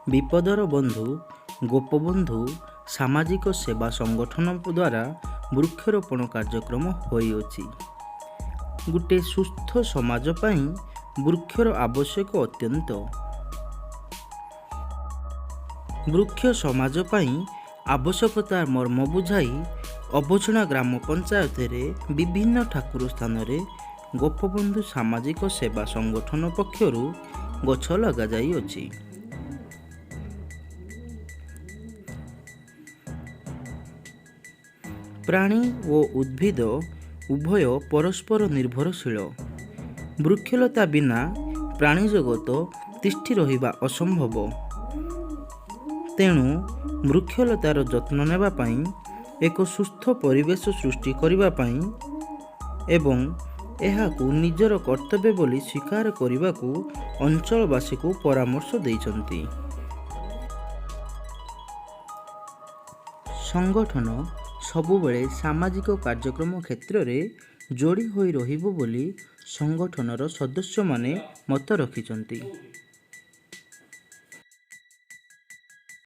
ବିପଦର ବନ୍ଧୁ ଗୋପବନ୍ଧୁ ସାମାଜିକ ସେବା ସଂଗଠନ ଦ୍ୱାରା ବୃକ୍ଷରୋପଣ କାର୍ଯ୍ୟକ୍ରମ ହୋଇଅଛି। ଗୋଟିଏ ସୁସ୍ଥ ସମାଜ ପାଇଁ ବୃକ୍ଷର ଆବଶ୍ୟକ ଅତ୍ୟନ୍ତ। ବୃକ୍ଷ ସମାଜ ପାଇଁ ଆବଶ୍ୟକତାର ମର୍ମ ବୁଝାଇ ଅବଝଣା ଗ୍ରାମ ପଞ୍ଚାୟତରେ ବିଭିନ୍ନ ଠାକୁର ସ୍ଥାନରେ ଗୋପବନ୍ଧୁ ସାମାଜିକ ସେବା ସଂଗଠନ ପକ୍ଷରୁ ଗଛ ଲଗାଯାଇଅଛି। ପ୍ରାଣୀ ଓ ଉଦ୍ଭିଦ ଉଭୟ ପରସ୍ପର ନିର୍ଭରଶୀଳ। ବୃକ୍ଷଲତା ବିନା ପ୍ରାଣୀ ଜଗତ ତିଷ୍ଠି ରହିବା ଅସମ୍ଭବ। ତେଣୁ ବୃକ୍ଷଲତାର ଯତ୍ନ ନେବା ପାଇଁ ଏକ ସୁସ୍ଥ ପରିବେଶ ସୃଷ୍ଟି କରିବା ପାଇଁ ଏବଂ ଏହାକୁ ନିଜର କର୍ତ୍ତବ୍ୟ ବୋଲି ସ୍ୱୀକାର କରିବାକୁ ଅଞ୍ଚଳବାସୀକୁ ପରାମର୍ଶ ଦେଇଛନ୍ତି। ସଂଗଠନ ସବୁବେଳେ ସାମାଜିକ କାର୍ଯ୍ୟକ୍ରମ କ୍ଷେତ୍ରରେ ଯୋଡ଼ି ହୋଇ ରହିବ ବୋଲି ସଂଗଠନର ସଦସ୍ୟମାନେ ମତ ରଖିଛନ୍ତି।